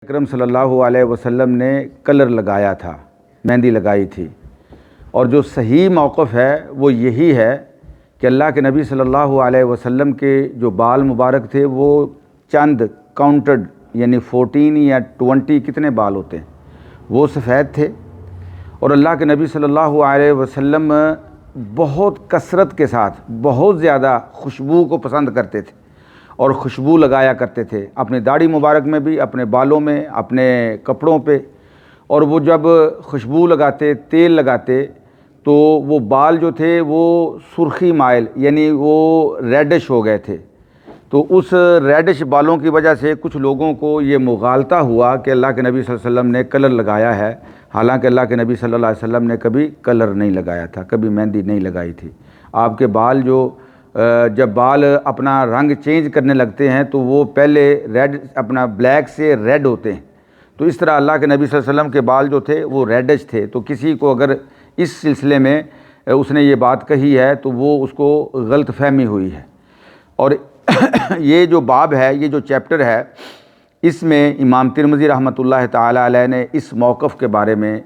اکرم صلی اللہ علیہ وسلم نے کلر لگایا تھا، مہندی لگائی تھی، اور جو صحیح موقف ہے وہ یہی ہے کہ اللہ کے نبی صلی اللہ علیہ وسلم کے جو بال مبارک تھے وہ چند کاؤنٹڈ یعنی 14 یا 20 کتنے بال ہوتے ہیں وہ سفید تھے، اور اللہ کے نبی صلی اللہ علیہ وسلم بہت کثرت کے ساتھ بہت زیادہ خوشبو کو پسند کرتے تھے اور خوشبو لگایا کرتے تھے اپنی داڑھی مبارک میں بھی، اپنے بالوں میں، اپنے کپڑوں پہ، اور وہ جب خوشبو لگاتے، تیل لگاتے تو وہ بال جو تھے وہ سرخی مائل یعنی وہ ریڈش ہو گئے تھے۔ تو اس ریڈش بالوں کی وجہ سے کچھ لوگوں کو یہ مغالطہ ہوا کہ اللہ کے نبی صلی اللہ علیہ وسلم نے کلر لگایا ہے، حالانکہ اللہ کے نبی صلی اللہ علیہ وسلم نے کبھی کلر نہیں لگایا تھا، کبھی مہندی نہیں لگائی تھی۔ آپ کے بال جب بال اپنا رنگ چینج کرنے لگتے ہیں تو وہ پہلے ریڈ اپنا بلیک سے ریڈ ہوتے ہیں، تو اس طرح اللہ کے نبی صلی اللہ علیہ وسلم کے بال جو تھے وہ ریڈش تھے۔ تو کسی کو اگر اس سلسلے میں اس نے یہ بات کہی ہے تو وہ اس کو غلط فہمی ہوئی ہے۔ اور یہ جو باب ہے، یہ جو چیپٹر ہے، اس میں امام ترمذی رحمۃ اللہ تعالی علیہ نے اس موقف کے بارے میں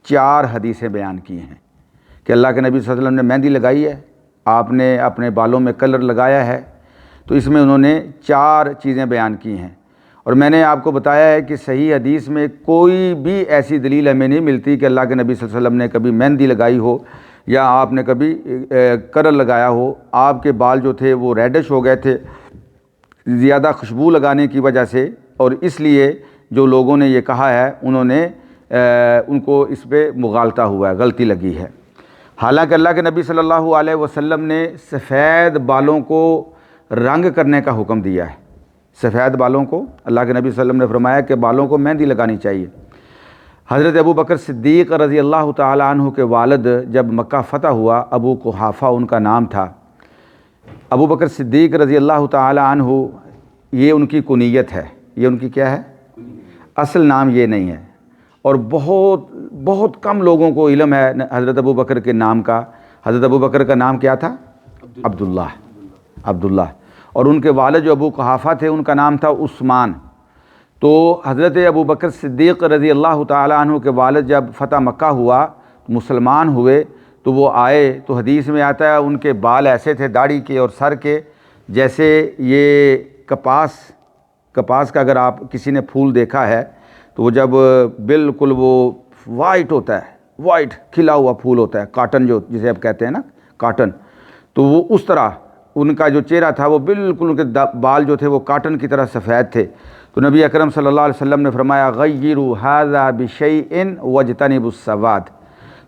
4 حدیثیں بیان کی ہیں کہ اللہ کے نبی صلی اللہ علیہ وسلم نے مہندی لگائی ہے، آپ نے اپنے بالوں میں کلر لگایا ہے، تو اس میں انہوں نے 4 چیزیں بیان کی ہیں۔ اور میں نے آپ کو بتایا ہے کہ صحیح حدیث میں کوئی بھی ایسی دلیل ہمیں نہیں ملتی کہ اللہ کے نبی صلی اللہ علیہ وسلم نے کبھی مہندی لگائی ہو یا آپ نے کبھی کلر لگایا ہو۔ آپ کے بال جو تھے وہ ریڈش ہو گئے تھے زیادہ خوشبو لگانے کی وجہ سے، اور اس لیے جو لوگوں نے یہ کہا ہے انہوں نے ان کو اس پہ مغالطہ ہوا ہے، غلطی لگی ہے۔ حالانکہ اللہ کے نبی صلی اللہ علیہ وسلم نے سفید بالوں کو رنگ کرنے کا حکم دیا ہے۔ سفید بالوں کو اللہ کے نبی صلی اللہ علیہ وسلم نے فرمایا کہ بالوں کو مہندی لگانی چاہیے۔ حضرت ابو بکر صدیق رضی اللہ تعالی عنہ کے والد جب مکہ فتح ہوا، ابو قحافہ ان کا نام تھا، ابو بکر صدیق رضی اللہ تعالی عنہ یہ ان کی کنیت ہے، یہ ان کی کیا ہے؟ اصل نام یہ نہیں ہے، اور بہت کم لوگوں کو علم ہے حضرت ابو بکر کے نام کا۔ حضرت ابو بکر کا نام کیا تھا؟ عبداللہ، اور ان کے والد جو ابو قحافہ تھے ان کا نام تھا عثمان۔ تو حضرت ابو بکر صدیق رضی اللہ تعالی عنہ کے والد جب فتح مکہ ہوا، مسلمان ہوئے، تو وہ آئے تو حدیث میں آتا ہے ان کے بال ایسے تھے داڑھی کے اور سر کے جیسے یہ کپاس کا اگر آپ کسی نے پھول دیکھا ہے تو وہ جب بالکل وہ وائٹ ہوتا ہے، وائٹ کھلا ہوا پھول ہوتا ہے، کاٹن جو جسے آپ کہتے ہیں نا کاٹن، تو وہ اس طرح ان کا جو چہرہ تھا وہ بالکل ان کے بال جو تھے وہ کاٹن کی طرح سفید تھے۔ تو نبی اکرم صلی اللہ علیہ وسلم نے فرمایا غیروا ھذا بشیء واجتنبوا السواد۔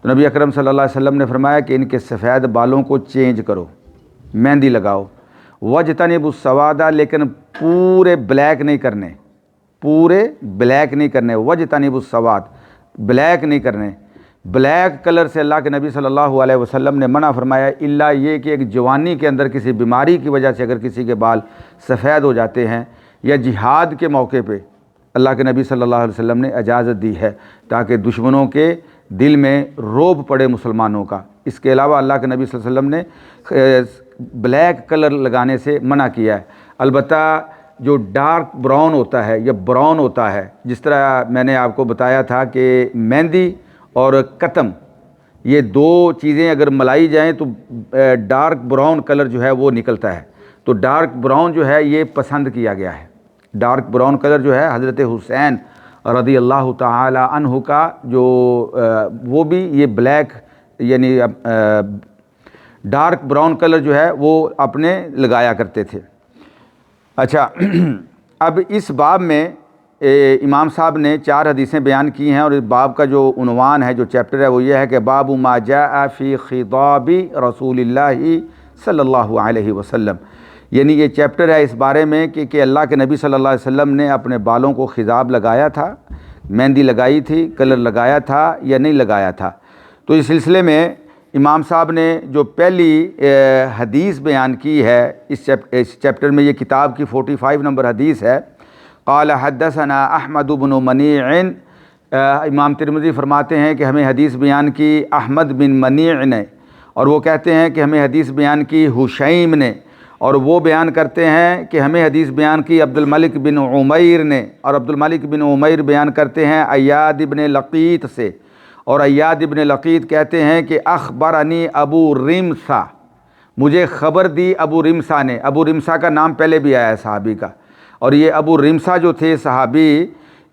تو نبی اکرم صلی اللہ علیہ وسلم نے فرمایا کہ ان کے سفید بالوں کو چینج کرو، مہندی لگاؤ، واجتنبوا السواد، لیکن پورے بلیک نہیں کرنے، واجتنبوا السواد، بلیک نہیں کرنے۔ بلیک کلر سے اللہ کے نبی صلی اللہ علیہ وسلم نے منع فرمایا، الا یہ کہ ایک جوانی کے اندر کسی بیماری کی وجہ سے اگر کسی کے بال سفید ہو جاتے ہیں، یا جہاد کے موقع پہ اللہ کے نبی صلی اللہ علیہ وسلم نے اجازت دی ہے تاکہ دشمنوں کے دل میں رعب پڑے مسلمانوں کا۔ اس کے علاوہ اللہ کے نبی صلی اللہ علیہ وسلم نے بلیک کلر لگانے سے منع کیا ہے۔ البتہ جو ڈارک براؤن ہوتا ہے یا براؤن ہوتا ہے، جس طرح میں نے آپ کو بتایا تھا کہ مہندی اور کتم یہ 2 چیزیں اگر ملائی جائیں تو ڈارک براؤن کلر جو ہے وہ نکلتا ہے، تو ڈارک براؤن جو ہے یہ پسند کیا گیا ہے۔ ڈارک براؤن کلر جو ہے حضرت حسین رضی اللہ تعالی عنہ کا جو وہ بھی یہ بلیک یعنی ڈارک براؤن کلر جو ہے وہ اپنے لگایا کرتے تھے۔ اچھا، اب اس باب میں امام صاحب نے 4 حدیثیں بیان کی ہیں، اور اس باب کا جو عنوان ہے، جو چیپٹر ہے، وہ یہ ہے کہ باب ما جاء فی خطاب رسول اللہ صلی اللہ علیہ وسلم، یعنی یہ چیپٹر ہے اس بارے میں کہ اللہ کے نبی صلی اللہ علیہ وسلم نے اپنے بالوں کو خضاب لگایا تھا، مہندی لگائی تھی، کلر لگایا تھا یا نہیں لگایا تھا۔ تو اس سلسلے میں امام صاحب نے جو پہلی حدیث بیان کی ہے اس چیپٹر میں، یہ کتاب کی 45 نمبر حدیث ہے۔ قال حدثنا احمد بن منیع، امام ترمذی فرماتے ہیں کہ ہمیں حدیث بیان کی احمد بن منیع نے، اور وہ کہتے ہیں کہ ہمیں حدیث بیان کی حشیم نے، اور وہ بیان کرتے ہیں کہ ہمیں حدیث بیان کی عبد الملک بن عمیر نے، اور عبد الملک بن عمیر بیان کرتے ہیں عیاد ابن لقیط سے، اور عیاد ابن لقیط کہتے ہیں کہ اخبرنی ابو رمثا، مجھے خبر دی ابو رمثا نے۔ ابو رمثا کا نام پہلے بھی آیا ہے صحابی کا، اور یہ ابو رمثا جو تھے صحابی،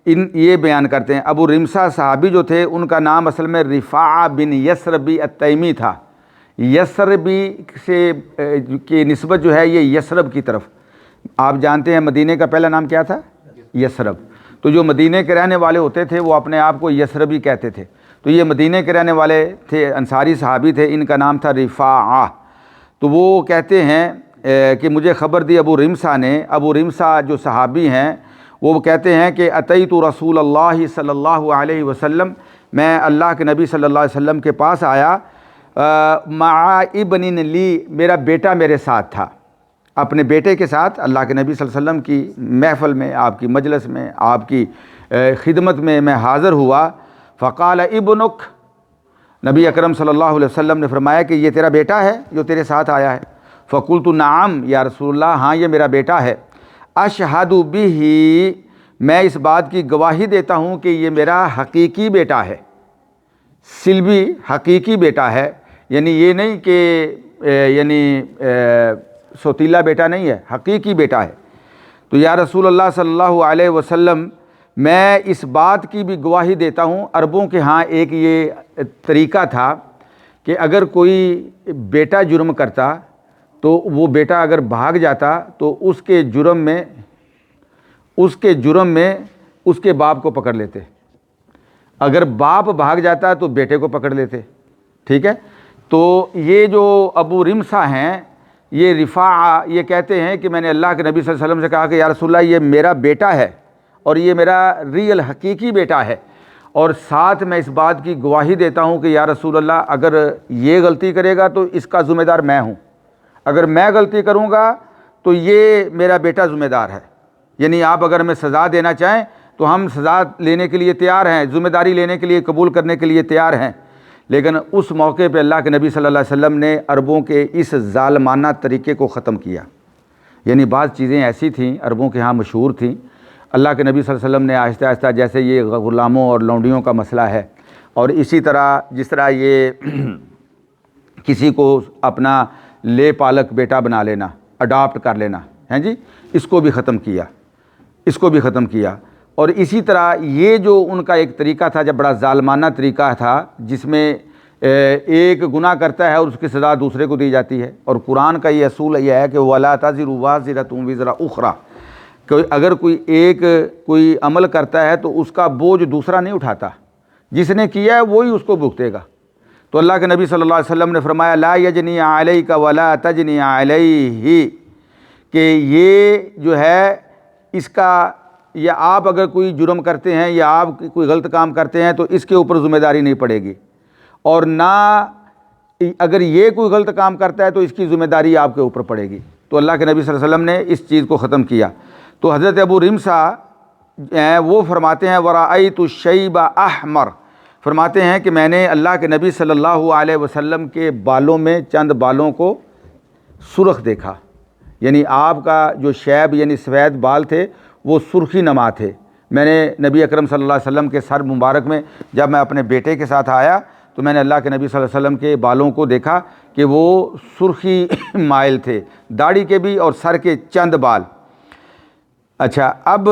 یہ بیان کرتے ہیں ابو رمثا صحابی جو تھے ان کا نام اصل میں رفاعہ بن یثربی التیمی تھا۔ یثربی سے کی نسبت جو ہے یہ یثرب کی طرف، آپ جانتے ہیں مدینہ کا پہلا نام کیا تھا؟ یثرب۔ تو جو مدینہ کے رہنے والے ہوتے تھے وہ اپنے آپ کو یثربی کہتے تھے، تو یہ مدینہ کے رہنے والے تھے، انصاری صحابی تھے، ان کا نام تھا رفاعہ۔ تو وہ کہتے ہیں کہ مجھے خبر دی ابو رمثا نے۔ ابو رمثا جو صحابی ہیں وہ کہتے ہیں کہ اتیت رسول اللہ صلی اللہ علیہ وسلم، میں اللہ کے نبی صلی اللہ علیہ وسلم کے پاس آیا، مع ابن لی، میرا بیٹا میرے ساتھ تھا، اپنے بیٹے کے ساتھ اللہ کے نبی صلی اللہ علیہ وسلم کی محفل میں، آپ کی مجلس میں، آپ کی خدمت میں حاضر ہوا۔ فقال ابنک، نبی اکرم صلی اللہ علیہ وسلم نے فرمایا کہ یہ تیرا بیٹا ہے جو تیرے ساتھ آیا ہے؟ فقلت نعم یا رسول اللہ، ہاں یہ میرا بیٹا ہے۔ اشہد بہ، میں اس بات کی گواہی دیتا ہوں کہ یہ میرا حقیقی بیٹا ہے، سلبی حقیقی بیٹا ہے، یعنی یہ نہیں کہ سوتیلا بیٹا نہیں ہے، حقیقی بیٹا ہے۔ تو یا رسول اللہ صلی اللہ علیہ وسلم، میں اس بات کی بھی گواہی دیتا ہوں، عربوں کے ہاں ایک یہ طریقہ تھا کہ اگر کوئی بیٹا جرم کرتا تو وہ بیٹا اگر بھاگ جاتا تو اس کے جرم میں اس کے باپ کو پکڑ لیتے، اگر باپ بھاگ جاتا تو بیٹے کو پکڑ لیتے، ٹھیک ہے؟ تو یہ جو ابو رمثا ہیں، یہ رفاعہ، یہ کہتے ہیں کہ میں نے اللہ کے نبی صلی اللہ علیہ وسلم سے کہا کہ یا رسول اللہ یہ میرا بیٹا ہے اور یہ میرا ریئل حقیقی بیٹا ہے، اور ساتھ میں اس بات کی گواہی دیتا ہوں کہ یا رسول اللہ اگر یہ غلطی کرے گا تو اس کا ذمہ دار میں ہوں، اگر میں غلطی کروں گا تو یہ میرا بیٹا ذمہ دار ہے، یعنی آپ اگر ہمیں سزا دینا چاہیں تو ہم سزا لینے کے لیے تیار ہیں، ذمہ داری لینے کے لیے، قبول کرنے کے لیے تیار ہیں۔ لیکن اس موقع پہ اللہ کے نبی صلی اللہ علیہ وسلم نے عربوں کے اس ظالمانہ طریقے کو ختم کیا، یعنی بعض چیزیں ایسی تھیں عربوں کے ہاں مشہور تھیں، اللہ کے نبی صلی اللہ علیہ وسلم نے آہستہ آہستہ، جیسے یہ غلاموں اور لونڈیوں کا مسئلہ ہے، اور اسی طرح جس طرح یہ کسی کو اپنا لے پالک بیٹا بنا لینا، اڈاپٹ کر لینا ہیں جی، اس کو بھی ختم کیا۔ اور اسی طرح یہ جو ان کا ایک طریقہ تھا، جب بڑا ظالمانہ طریقہ تھا، جس میں ایک گناہ کرتا ہے اور اس کی سزا دوسرے کو دی جاتی ہے، اور قرآن کا یہ اصول یہ ہے کہ وَلَا تَزِرُ وَازِرَةٌ وِزْرَ أُخْرَى، کہ اگر کوئی عمل کرتا ہے تو اس کا بوجھ دوسرا نہیں اٹھاتا، جس نے کیا ہے وہی اس کو بھگتے گا۔ تو اللہ کے نبی صلی اللہ علیہ وسلم نے فرمایا لا یجنی علیک ولا تجنی علیہ، کہ یہ جو ہے اس کا، یا آپ اگر کوئی جرم کرتے ہیں یا آپ کوئی غلط کام کرتے ہیں تو اس کے اوپر ذمہ داری نہیں پڑے گی، اور نہ اگر یہ کوئی غلط کام کرتا ہے تو اس کی ذمہ داری آپ کے اوپر پڑے گی۔ تو اللہ کے نبی صلی اللہ علیہ وسلم نے اس چیز کو ختم کیا۔ تو حضرت ابو رمثا وہ فرماتے ہیں ورأیت الشیب احمر، فرماتے ہیں کہ میں نے اللہ کے نبی صلی اللہ علیہ وسلم کے بالوں میں چند بالوں کو سرخ دیکھا، یعنی آپ کا جو شیب یعنی سفید بال تھے وہ سرخی نما تھے۔ میں نے نبی اکرم صلی اللہ علیہ وسلم کے سر مبارک میں، جب میں اپنے بیٹے کے ساتھ آیا تو میں نے اللہ کے نبی صلی اللہ علیہ وسلم کے بالوں کو دیکھا کہ وہ سرخی مائل تھے، داڑھی کے بھی اور سر کے چند بال۔ اچھا، اب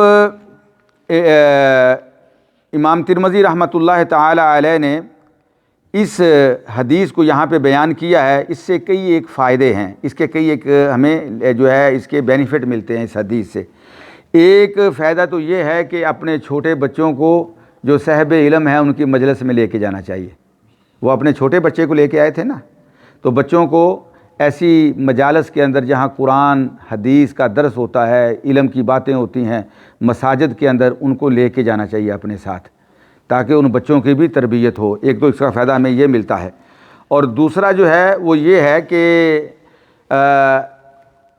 امام ترمذی رحمۃ اللہ تعالی علیہ نے اس حدیث کو یہاں پہ بیان کیا ہے، اس سے کئی ایک فائدے ہیں، اس کے کئی ایک ہمیں جو ہے اس کے بینیفٹ ملتے ہیں اس حدیث سے۔ ایک فائدہ تو یہ ہے کہ اپنے چھوٹے بچوں کو جو صاحب علم ہیں ان کی مجلس میں لے کے جانا چاہیے۔ وہ اپنے چھوٹے بچے کو لے کے آئے تھے نا، تو بچوں کو ایسی مجالس کے اندر جہاں قرآن حدیث کا درس ہوتا ہے، علم کی باتیں ہوتی ہیں، مساجد کے اندر ان کو لے کے جانا چاہیے اپنے ساتھ، تاکہ ان بچوں کی بھی تربیت ہو۔ ایک تو اس کا فائدہ ہمیں یہ ملتا ہے، اور دوسرا جو ہے وہ یہ ہے کہ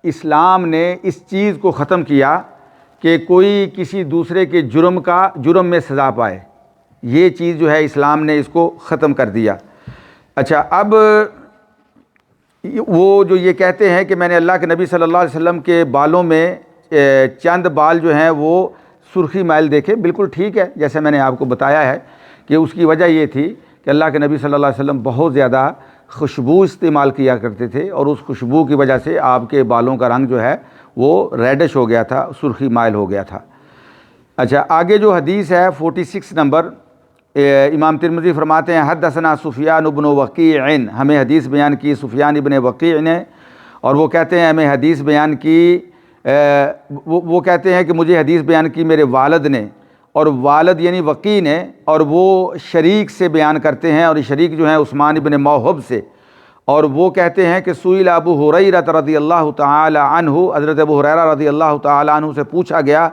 اسلام نے اس چیز کو ختم کیا کہ کوئی کسی دوسرے کے جرم میں سزا پائے، یہ چیز جو ہے اسلام نے اس کو ختم کر دیا۔ اچھا، اب وہ جو یہ کہتے ہیں کہ میں نے اللہ کے نبی صلی اللہ علیہ وسلم کے بالوں میں چند بال جو ہیں وہ سرخی مائل دیکھے، بالکل ٹھیک ہے، جیسے میں نے آپ کو بتایا ہے کہ اس کی وجہ یہ تھی کہ اللہ کے نبی صلی اللہ علیہ وسلم بہت زیادہ خوشبو استعمال کیا کرتے تھے، اور اس خوشبو کی وجہ سے آپ کے بالوں کا رنگ جو ہے وہ ریڈش ہو گیا تھا، سرخی مائل ہو گیا تھا۔ اچھا، آگے جو حدیث ہے 46 نمبر، امام ترمذی فرماتے ہیں حدثنا سفیان بن وقیع، ہمیں حدیث بیان کی سفیان ابن وقیع نے، اور وہ کہتے ہیں ہمیں حدیث بیان کی وہ کہتے ہیں کہ مجھے حدیث بیان کی میرے والد نے، اور والد یعنی وقیع نے، اور وہ شریک سے بیان کرتے ہیں، اور شریک جو ہیں عثمان ابن موہب سے، اور وہ کہتے ہیں کہ سئل ابو ہریرہ رضی اللہ تعالی عنہ، حضرت ابو ہریرہ رضی اللہ تعالی عنہ سے پوچھا گیا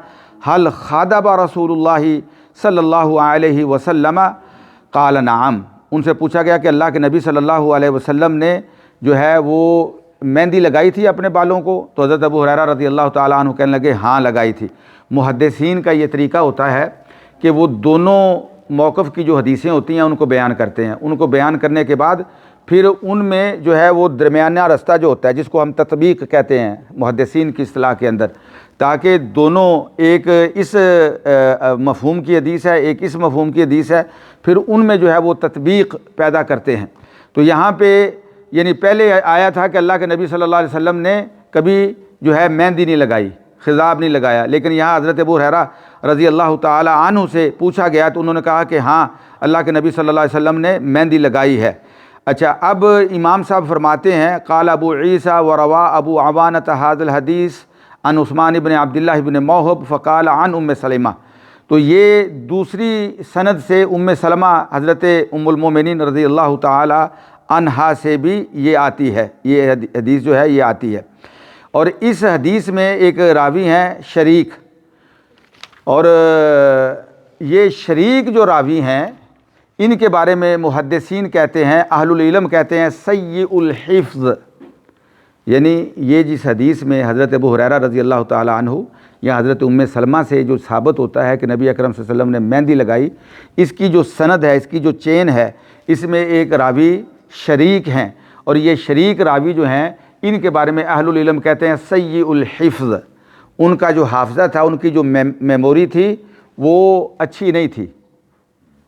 حل خاطب رسول اللہ صلی اللہ علیہ وسلم، قال نعم، ان سے پوچھا گیا کہ اللہ کے نبی صلی اللہ علیہ وسلم نے جو ہے وہ مہندی لگائی تھی اپنے بالوں کو؟ تو حضرت ابو ہریرہ رضی اللہ تعالیٰ عنہ کہنے لگے ہاں لگائی تھی۔ محدثین کا یہ طریقہ ہوتا ہے کہ وہ دونوں موقف کی جو حدیثیں ہوتی ہیں ان کو بیان کرتے ہیں، ان کو بیان کرنے کے بعد پھر ان میں جو ہے وہ درمیانہ رستہ جو ہوتا ہے جس کو ہم تطبیق کہتے ہیں محدثین کی اصطلاح کے اندر، تاکہ دونوں ایک اس مفہوم کی حدیث ہے، ایک اس مفہوم کی حدیث ہے، پھر ان میں جو ہے وہ تطبیق پیدا کرتے ہیں۔ تو یہاں پہ یعنی پہلے آیا تھا کہ اللہ کے نبی صلی اللہ علیہ وسلم نے کبھی جو ہے مہندی نہیں لگائی، خضاب نہیں لگایا، لیکن یہاں حضرت ابو ہریرہ رضی اللہ تعالی عنہ سے پوچھا گیا تو انہوں نے کہا کہ ہاں اللہ کے نبی صلی اللہ علیہ وسلم نے مہندی لگائی ہے۔ اچھا، اب امام صاحب فرماتے ہیں قال ابو عیسیٰ وروا ابو عوانۃ ھذا الحدیث عن عثمان بن عبداللہ بن موہب فقال عن ام سلمہ، تو یہ دوسری سند سے ام سلمہ حضرت ام المومنین رضی اللہ تعالی عنہا سے بھی یہ آتی ہے، یہ حدیث جو ہے یہ آتی ہے۔ اور اس حدیث میں ایک راوی ہیں شریک، اور یہ شریک جو راوی ہیں ان کے بارے میں محدثین کہتے ہیں، اہل العلم کہتے ہیں سیء الحفظ، یعنی یہ جس حدیث میں حضرت ابو ہریرہ رضی اللہ تعالی عنہ یا حضرت ام سلمہ سے جو ثابت ہوتا ہے کہ نبی اکرم صلی اللہ علیہ وسلم نے مہندی لگائی، اس کی جو سند ہے، اس کی جو چین ہے، اس میں ایک راوی شریک ہیں، اور یہ شریک راوی جو ہیں ان کے بارے میں اہل العلم کہتے ہیں سیء الحفظ، ان کا جو حافظہ تھا، ان کی جو میموری تھی وہ اچھی نہیں تھی،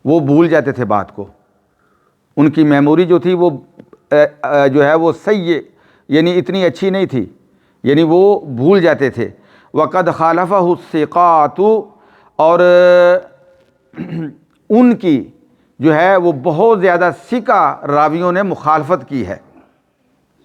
وہ بھول جاتے تھے بات کو، ان کی میموری جو تھی وہ جو ہے وہ سیء یعنی اتنی اچھی نہیں تھی، یعنی وہ بھول جاتے تھے۔ وقد خالفہ الثقات، اور ان کی جو ہے وہ بہت زیادہ ثقہ راویوں نے مخالفت کی ہے،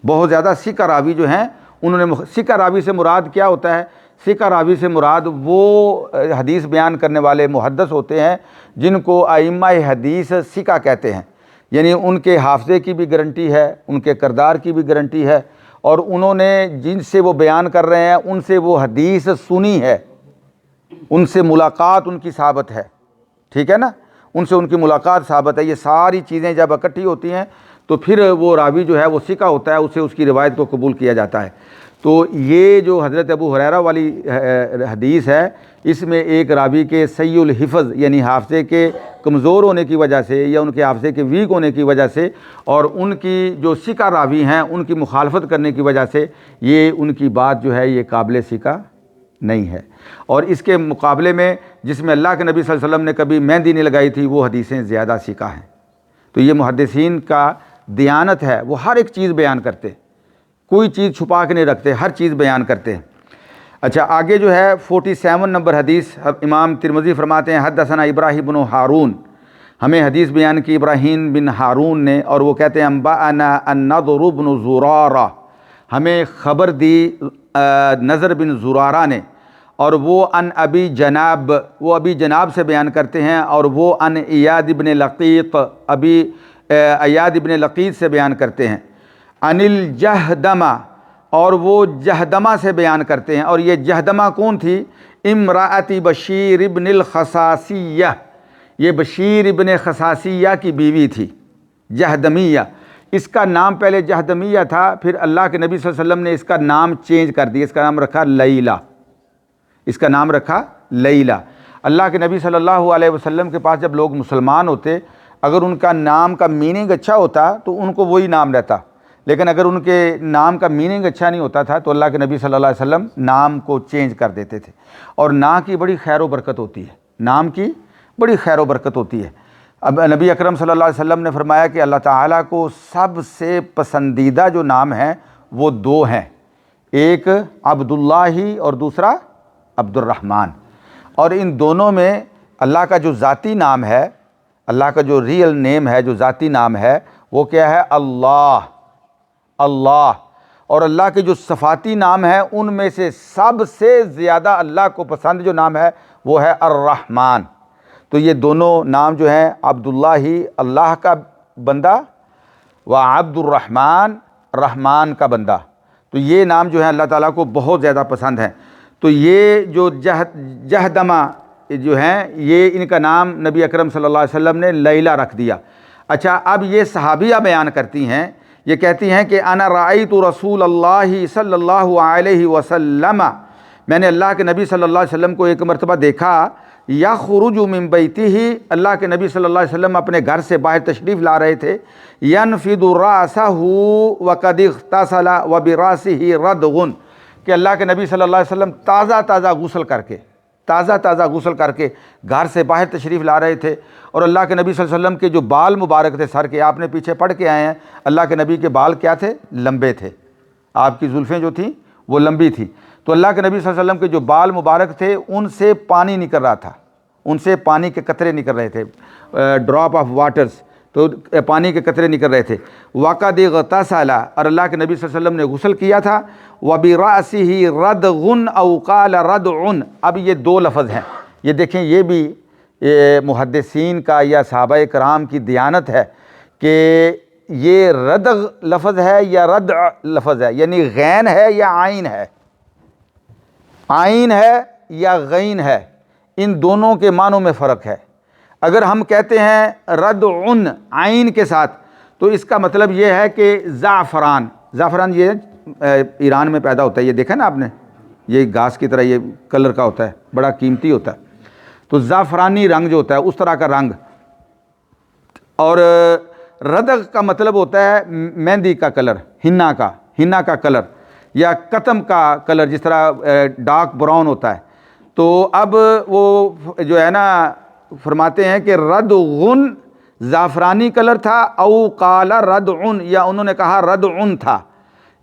بہت زیادہ ثقہ راوی جو ہیں انہوں نے ثقہ راوی سے مراد کیا ہوتا ہے؟ ثقہ راوی سے مراد وہ حدیث بیان کرنے والے محدث ہوتے ہیں جن کو ائمہ حدیث ثقہ کہتے ہیں، یعنی ان کے حافظے کی بھی گارنٹی ہے، ان کے کردار کی بھی گارنٹی ہے، اور انہوں نے جن سے وہ بیان کر رہے ہیں ان سے وہ حدیث سنی ہے، ان سے ملاقات ان کی ثابت ہے، ٹھیک ہے نا، ان سے ان کی ملاقات ثابت ہے۔ یہ ساری چیزیں جب اکٹھی ہوتی ہیں تو پھر وہ راوی جو ہے وہ ثقہ ہوتا ہے، اسے اس کی روایت کو قبول کیا جاتا ہے۔ تو یہ جو حضرت ابو ہریرہ والی حدیث ہے، اس میں ایک راوی کے سیء الحفظ یعنی حافظے کے کمزور ہونے کی وجہ سے یا ان کے حافظے کے ویک ہونے کی وجہ سے، اور ان کی جو ثقہ راوی ہیں ان کی مخالفت کرنے کی وجہ سے یہ ان کی بات جو ہے یہ قابل ثقہ نہیں ہے۔ اور اس کے مقابلے میں جس میں اللہ کے نبی صلی اللہ علیہ وسلم نے کبھی مہندی نہیں لگائی تھی وہ حدیثیں زیادہ ثقہ ہیں۔ تو یہ محدثین کا دیانت ہے، وہ ہر ایک چیز بیان کرتے، کوئی چیز چھپا کے نہیں رکھتے، ہر چیز بیان کرتے ہیں۔ اچھا، آگے جو ہے 47 نمبر حدیث، امام ترمذی فرماتے ہیں حدثنا ابراہیم بن ہارون، ہمیں حدیث بیان کی ابراہیم بن ہارون نے، اور وہ کہتے ہیں انبأنا النضر بن زرارہ، ہمیں خبر دی نضر بن زرارہ نے، اور وہ ان ابی جناب، وہ ابی جناب سے بیان کرتے ہیں، اور وہ ان ایاد بن لقیط، ابی ایاد بن لقیط سے بیان کرتے ہیں، ان الجہدمہ، اور وہ جہدمہ سے بیان کرتے ہیں، اور یہ جہدمہ کون تھی؟ امرأۃ بشیر ابن الخصاصیہ، یہ بشیر ابن خصاصیہ کی بیوی تھی، جہدمیہ۔ اس کا نام پہلے جہدمیہ تھا، پھر اللہ کے نبی صلی اللہ علیہ وسلم نے اس کا نام چینج کر دیا، اس کا نام رکھا لیلہ، اس کا نام رکھا لیلہ۔ اللہ کے نبی صلی اللہ علیہ وسلم کے پاس جب لوگ مسلمان ہوتے، اگر ان کا نام کا میننگ اچھا ہوتا تو ان کو وہی نام رہتا، لیکن اگر ان کے نام کا میننگ اچھا نہیں ہوتا تھا تو اللہ کے نبی صلی اللہ علیہ وسلم نام کو چینج کر دیتے تھے۔ اور نام کی بڑی خیر و برکت ہوتی ہے، نام کی بڑی خیر و برکت ہوتی ہے۔ اب نبی اکرم صلی اللہ علیہ وسلم نے فرمایا کہ اللہ تعالیٰ کو سب سے پسندیدہ جو نام ہیں وہ دو ہیں، ایک عبداللہ اور دوسرا عبد الرحمن۔ اور ان دونوں میں اللہ کا جو ذاتی نام ہے، اللہ کا جو ریئل نیم ہے، جو ذاتی نام ہے، وہ کیا ہے؟ اللہ، اللہ۔ اور اللہ کے جو صفاتی نام ہیں ان میں سے سب سے زیادہ اللہ کو پسند جو نام ہے وہ ہے الرحمن۔ تو یہ دونوں نام جو ہیں، عبداللہ ہی اللہ کا بندہ و عبد الرحمن رحمان کا بندہ، تو یہ نام جو ہے اللہ تعالیٰ کو بہت زیادہ پسند ہیں۔ تو یہ جو جہدمہ جو ہیں، یہ ان کا نام نبی اکرم صلی اللہ علیہ وسلم نے لیلہ رکھ دیا۔ اچھا، اب یہ صحابیہ بیان کرتی ہیں، یہ کہتی ہیں کہ انا رأیت رسول اللہ صلی اللہ علیہ وسلم، میں نے اللہ کے نبی صلی اللہ علیہ وسلم کو ایک مرتبہ دیکھا، یخرج من بیتہ، اللہ کے نبی صلی اللہ علیہ وسلم اپنے گھر سے باہر تشریف لا رہے تھے، ینفض رأسہ وقد اغتسل وبرأسہ ردغ، کہ اللہ کے نبی صلی اللہ علیہ وسلم تازہ غسل کر کے گھر سے باہر تشریف لا رہے تھے۔ اور اللہ کے نبی صلی اللہ علیہ وسلم کے جو بال مبارک تھے سر کے، آپ نے پیچھے پڑھ کے آئے ہیں، اللہ کے نبی کے بال کیا تھے؟ لمبے تھے، آپ کی زلفیں جو تھیں وہ لمبی تھیں۔ تو اللہ کے نبی صلی اللہ علیہ وسلم کے جو بال مبارک تھے ان سے پانی نکل رہا تھا، ان سے پانی کے قطرے نکل رہے تھے، ڈراپ آف واٹرز، تو پانی کے قطرے نکل رہے تھے۔ وقد اغتسل، اور اللہ کے نبی صلی اللہ علیہ وسلم نے غسل کیا تھا، وبرأسہ ردغ او قال ردع، اب یہ دو لفظ ہیں، یہ دیکھیں یہ بھی محدثین کا یا صحابہ کرام کی دیانت ہے کہ یہ ردغ لفظ ہے یا ردع لفظ ہے، یعنی غین ہے یا عین ہے، عین ہے یا غین ہے، ان دونوں کے معنوں میں فرق ہے۔ اگر ہم کہتے ہیں ردعن عین کے ساتھ تو اس کا مطلب یہ ہے کہ زعفران، زعفران یہ ایران میں پیدا ہوتا ہے، یہ دیکھا نا آپ نے، یہ گھاس کی طرح یہ کلر کا ہوتا ہے، بڑا قیمتی ہوتا ہے، تو زعفرانی رنگ جو ہوتا ہے اس طرح کا رنگ۔ اور ردغ کا مطلب ہوتا ہے مہندی کا کلر، ہنا کا کلر، یا قتم کا کلر، جس طرح ڈارک براؤن ہوتا ہے۔ تو اب وہ جو ہے نا فرماتے ہیں کہ ردغن زعفرانی کلر تھا، او قال ردعن، یا انہوں نے کہا ردعن تھا،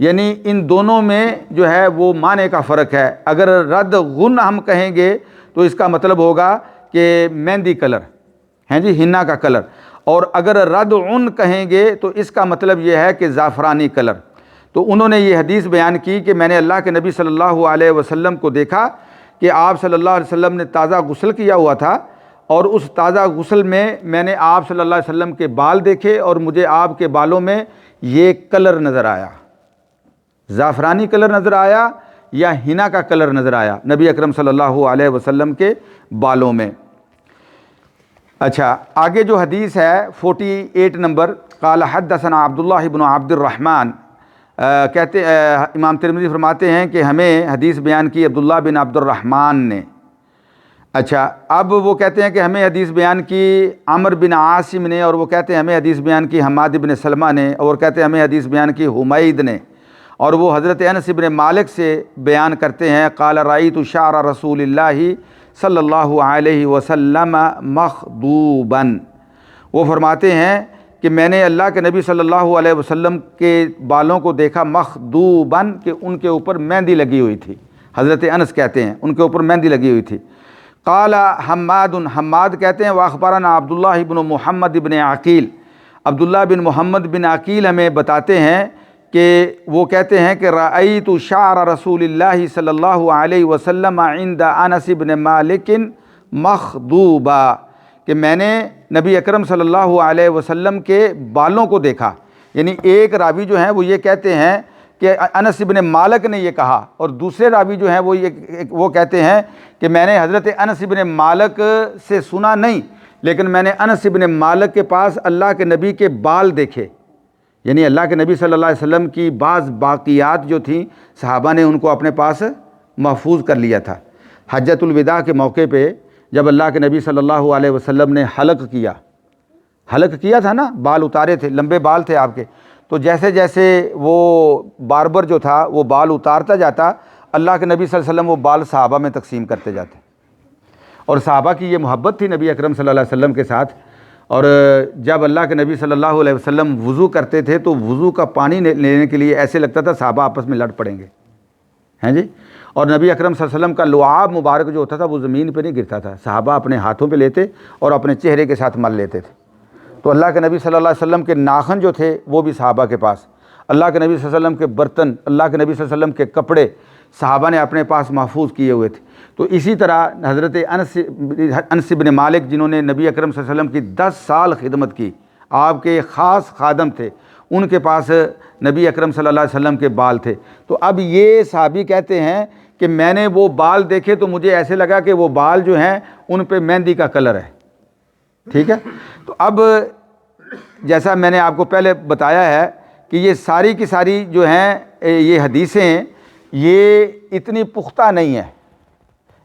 یعنی ان دونوں میں جو ہے وہ معنی کا فرق ہے۔ اگر ردغن ہم کہیں گے تو اس کا مطلب ہوگا کہ مہندی کلر ہیں جی، ہنا کا کلر، اور اگر ردعن کہیں گے تو اس کا مطلب یہ ہے کہ زعفرانی کلر۔ تو انہوں نے یہ حدیث بیان کی کہ میں نے اللہ کے نبی صلی اللہ علیہ وسلم کو دیکھا کہ آپ صلی اللہ علیہ وسلم نے تازہ غسل کیا ہوا تھا، اور اس تازہ غسل میں نے آپ صلی اللہ علیہ وسلم کے بال دیکھے، اور مجھے آپ کے بالوں میں یہ کلر نظر آیا، زعفرانی کلر نظر آیا یا ہنا کا کلر نظر آیا نبی اکرم صلی اللہ علیہ وسلم کے بالوں میں۔ اچھا، آگے جو حدیث ہے 48 نمبر، قال حدثنا عبداللہ بن عبد الرحمن، کہتے امام ترمذی فرماتے ہیں کہ ہمیں حدیث بیان کی عبداللہ بن عبد الرحمن نے۔ اچھا، اب وہ کہتے ہیں کہ ہمیں حدیث بیان کی عمر بن عاصم نے، اور وہ کہتے ہیں ہمیں حدیث بیان کی حماد بن سلمہ نے، اور کہتے ہیں ہمیں حدیث بیان کی حمید نے، اور وہ حضرت انس بن مالک سے بیان کرتے ہیں، قال رأیت شعر رسول اللہ صلی اللہ علیہ وسلم مخضوبا، وہ فرماتے ہیں کہ میں نے اللہ کے نبی صلی اللہ علیہ وسلم کے بالوں کو دیکھا مخضوبا، کہ ان کے اوپر مہندی لگی ہوئی تھی، حضرت انس کہتے ہیں ان کے اوپر مہندی لگی ہوئی تھی۔ قال حماد کہتے ہیں واخبرنا عبداللہ بن محمد بن عقیل، عبداللہ بن محمد بن عقیل ہمیں بتاتے ہیں کہ وہ کہتے ہیں کہ رأیت شعر رسول اللہ صلی اللہ علیہ وسلم عند انس بن مالک مخضوبا، کہ میں نے نبی اکرم صلی اللہ علیہ وسلم کے بالوں کو دیکھا، یعنی ایک راوی جو ہیں وہ یہ کہتے ہیں کہ انس بن مالک نے یہ کہا، اور دوسرے راوی جو ہیں وہ کہتے ہیں کہ میں نے حضرت انس بن مالک سے سنا نہیں، لیکن میں نے انس بن مالک کے پاس اللہ کے نبی کے بال دیکھے، یعنی اللہ کے نبی صلی اللہ علیہ وسلم کی بعض باقیات جو تھیں صحابہ نے ان کو اپنے پاس محفوظ کر لیا تھا۔ حجۃ الوداع کے موقع پہ جب اللہ کے نبی صلی اللہ علیہ وسلم نے حلق کیا تھا نا، بال اتارے تھے، لمبے بال تھے آپ کے، تو جیسے جیسے وہ باربر جو تھا وہ بال اتارتا جاتا، اللہ کے نبی صلی اللہ علیہ وسلم وہ بال صحابہ میں تقسیم کرتے جاتے، اور صحابہ کی یہ محبت تھی نبی اکرم صلی اللہ علیہ وسلم کے ساتھ۔ اور جب اللہ کے نبی صلی اللہ علیہ وسلم وضو کرتے تھے تو وضو کا پانی لینے کے لیے ایسے لگتا تھا صحابہ آپس میں لڑ پڑیں گے، ہیں جی۔ اور نبی اکرم صلی اللہ علیہ وسلم کا لعاب مبارک جو ہوتا تھا وہ زمین پہ نہیں گرتا تھا، صحابہ اپنے ہاتھوں پہ لیتے اور اپنے چہرے کے ساتھ مل لیتے تھے۔ تو اللہ کے نبی صلی اللہ علیہ وسلم کے ناخن جو تھے وہ بھی صحابہ کے پاس، اللہ کے نبی صلی اللہ علیہ وسلم کے برتن، اللہ کے نبی صلی اللہ علیہ وسلم کے کپڑے صحابہ نے اپنے پاس محفوظ کیے ہوئے تھے۔ تو اسی طرح حضرت انس بن مالک جنہوں نے نبی اکرم صلی اللہ علیہ وسلم کی 10 سال خدمت کی، آپ کے خاص خادم تھے، ان کے پاس نبی اکرم صلی اللہ علیہ وسلم کے بال تھے۔ تو اب یہ صحابی کہتے ہیں کہ میں نے وہ بال دیکھے تو مجھے ایسے لگا کہ وہ بال جو ہیں ان پہ مہندی کا کلر ہے، ٹھیک ہے۔ تو اب جیسا میں نے آپ کو پہلے بتایا ہے کہ یہ ساری کی ساری جو ہیں یہ حدیثیں یہ اتنی پختہ نہیں ہیں،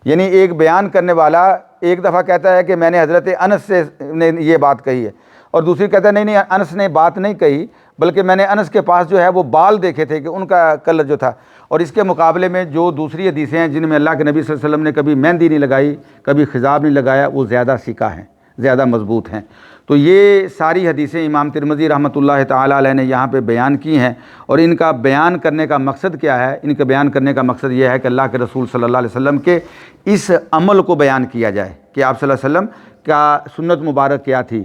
یعنی ایک بیان کرنے والا ایک دفعہ کہتا ہے کہ میں نے حضرت انس سے نے یہ بات کہی ہے، اور دوسری کہتا ہے نہیں انس نے بات نہیں کہی بلکہ میں نے انس کے پاس جو ہے وہ بال دیکھے تھے کہ ان کا کلر جو تھا۔ اور اس کے مقابلے میں جو دوسری حدیثیں ہیں جن میں اللہ کے نبی صلی اللہ علیہ وسلم نے کبھی مہندی نہیں لگائی، کبھی خضاب نہیں لگایا، وہ زیادہ سیکھا ہیں، زیادہ مضبوط ہیں۔ تو یہ ساری حدیثیں امام ترمذی رحمۃ اللہ تعالیٰ علیہ نے یہاں پہ بیان کی ہیں، اور ان کا بیان کرنے کا مقصد کیا ہے؟ ان کا بیان کرنے کا مقصد یہ ہے کہ اللہ کے رسول صلی اللہ علیہ وسلم کے اس عمل کو بیان کیا جائے کہ آپ صلی اللہ علیہ وسلم کا سنت مبارک کیا تھی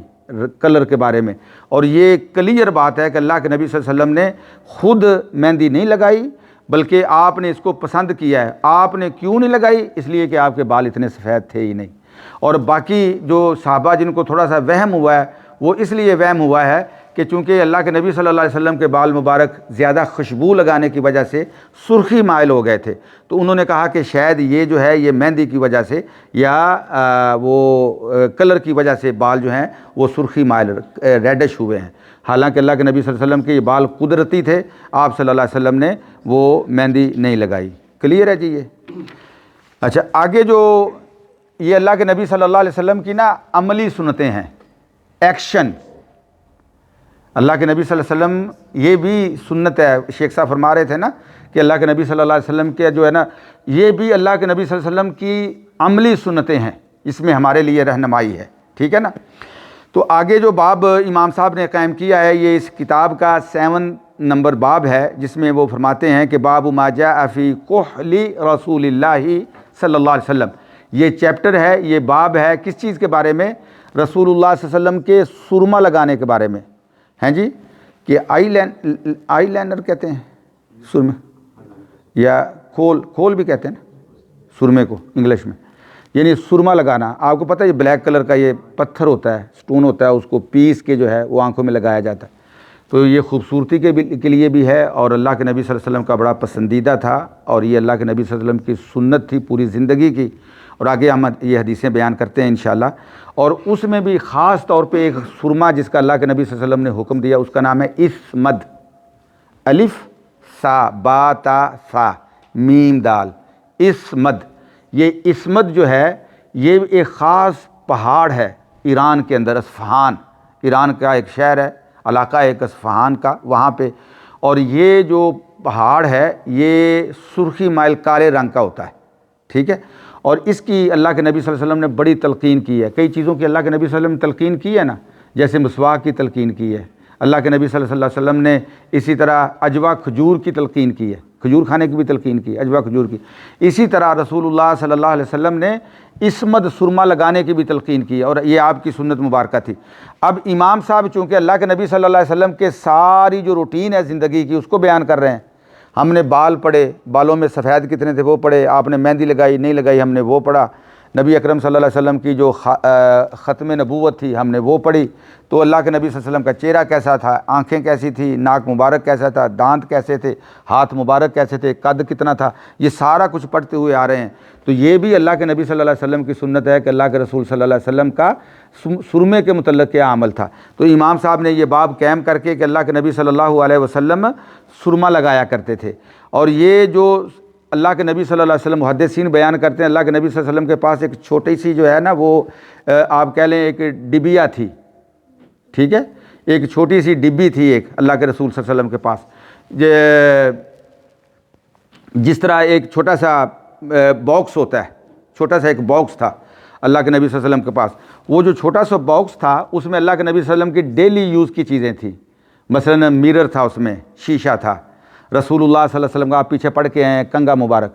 کلر کے بارے میں۔ اور یہ کلیئر بات ہے کہ اللہ کے نبی صلی اللہ علیہ وسلم نے خود مہندی نہیں لگائی بلکہ آپ نے اس کو پسند کیا ہے۔ آپ نے کیوں نہیں لگائی؟ اس لیے کہ آپ کے بال اتنے سفید تھے ہی نہیں۔ اور باقی جو صحابہ جن کو تھوڑا سا وہم ہوا ہے وہ اس لیے وہم ہوا ہے کہ چونکہ اللہ کے نبی صلی اللہ علیہ وسلم کے بال مبارک زیادہ خوشبو لگانے کی وجہ سے سرخی مائل ہو گئے تھے، تو انہوں نے کہا کہ شاید یہ جو ہے یہ مہندی کی وجہ سے یا وہ کلر کی وجہ سے بال جو ہیں وہ سرخی مائل ریڈش ہوئے ہیں، حالانکہ اللہ کے نبی صلی اللہ علیہ وسلم کے یہ بال قدرتی تھے، آپ صلی اللہ علیہ وسلم نے وہ مہندی نہیں لگائی۔ کلیئر ہے جی یہ؟ اچھا، آگے جو یہ اللہ کے نبی صلی اللہ علیہ وسلم کی نا عملی سنتیں ہیں، ایکشن۔ اللہ کے نبی صلی اللہ علیہ وسلم یہ بھی سنت ہے، شیخ صاحب فرما رہے تھے نا کہ اللہ کے نبی صلی اللہ علیہ وسلم کے جو ہے نا یہ بھی اللہ کے نبی صلی اللہ علیہ وسلم کی عملی سنتیں ہیں، اس میں ہمارے لیے رہنمائی ہے، ٹھیک ہے نا۔ تو آگے جو باب امام صاحب نے قائم کیا ہے یہ اس کتاب کا 7 نمبر باب ہے، جس میں وہ فرماتے ہیں کہ باب ما جاء فی کحل رسول اللہ صلی اللہ علیہ وسلم۔ یہ چیپٹر ہے، یہ باب ہے کس چیز کے بارے میں؟ رسول اللہ صلی اللہ علیہ وسلم کے سرما لگانے کے بارے میں، ہیں جی، کہ آئی لائنر کہتے ہیں سرمے، یا کھول بھی کہتے ہیں نا سرمے کو انگلش میں، یعنی سرما لگانا۔ آپ کو پتہ ہے یہ بلیک کلر کا یہ پتھر ہوتا ہے، سٹون ہوتا ہے، اس کو پیس کے جو ہے وہ آنکھوں میں لگایا جاتا ہے۔ تو یہ خوبصورتی کے لیے بھی ہے، اور اللہ کے نبی صلی اللہ علیہ وسلم کا بڑا پسندیدہ تھا، اور یہ اللہ کے نبی صلی اللہ علیہ وسلم کی سنت تھی پوری زندگی کی، اور آگے ہم یہ حدیثیں بیان کرتے ہیں انشاءاللہ۔ اور اس میں بھی خاص طور پہ ایک سرما جس کا اللہ کے نبی صلی اللہ علیہ وسلم نے حکم دیا، اس کا نام ہے اسمد، الف سا با تا سا میم دال، اسمد۔ یہ اسمد جو ہے یہ ایک خاص پہاڑ ہے ایران کے اندر، اصفہان، ایران کا ایک شہر ہے، علاقہ ایک اصفہان کا، وہاں پہ۔ اور یہ جو پہاڑ ہے یہ سرخی مائل کالے رنگ کا ہوتا ہے، ٹھیک ہے۔ اور اس کی اللہ کے نبی صلی اللہ علیہ وسلم نے بڑی تلقین کی ہے، کئی چیزوں کی اللہ کے نبی صلی اللہ علیہ وسلم نے تلقین کی ہے نا، جیسے مسواک کی تلقین کی ہے اللہ کے نبی صلی اللہ علیہ وسلم نے، اسی طرح اجوا کھجور کی تلقین کی ہے، کھجور کھانے کی بھی تلقین کی، اجوا کھجور کی۔ اسی طرح رسول اللہ صلی اللہ علیہ وسلم نے اسمد سرما لگانے کی بھی تلقین کی، اور یہ آپ کی سنت مبارکہ تھی۔ اب امام صاحب چونکہ اللہ کے نبی صلی اللہ علیہ وسلم کے ساری جو روٹین ہے زندگی کی اس کو بیان کر رہے ہیں، ہم نے بال پڑھے، بالوں میں سفید کتنے تھے وہ پڑھے، آپ نے مہندی لگائی نہیں لگائی ہم نے وہ پڑھا، نبی اکرم صلی اللہ علیہ وسلم کی جو ختم نبوت تھی ہم نے وہ پڑھی، تو اللہ کے نبی صلی اللہ علیہ وسلم کا چہرہ کیسا تھا، آنکھیں کیسی تھی، ناک مبارک کیسا تھا، دانت کیسے تھے، ہاتھ مبارک کیسے تھے، قد کتنا تھا، یہ سارا کچھ پڑھتے ہوئے آ رہے ہیں۔ تو یہ بھی اللہ کے نبی صلی اللہ علیہ وسلم کی سنت ہے کہ اللہ کے رسول صلی اللہ علیہ وسلم کا سرمے کے متعلق کیا عمل تھا۔ تو امام صاحب نے یہ باب قائم کر کے کہ اللہ کے نبی صلی اللہ علیہ وسلم سرما لگایا کرتے تھے، اور یہ جو اللہ کے نبی صلی اللہ علیہ وسلم محدثین بیان کرتے ہیں، اللہ کے نبی صلی اللہ علیہ وسلم کے پاس ایک چھوٹی سی جو ہے نا وہ آپ کہہ لیں ایک ڈبیا تھی، ٹھیک ہے، ایک چھوٹی سی ڈبی تھی ایک اللہ کے رسول صلی اللہ علیہ وسلم کے پاس، جس طرح ایک چھوٹا سا باکس ہوتا ہے، چھوٹا سا ایک باکس تھا اللہ کے نبی صلی اللہ علیہ وسلم کے پاس۔ وہ جو چھوٹا سا باکس تھا اس میں اللہ کے نبی صلی اللہ علیہ وسلم کی ڈیلی یوز کی چیزیں تھیں، مثلا میرر تھا، اس میں شیشہ تھا، رسول اللہ صلی اللہ علیہ وسلم کا آپ پیچھے پڑھ کے آئے ہیں کنگا مبارک،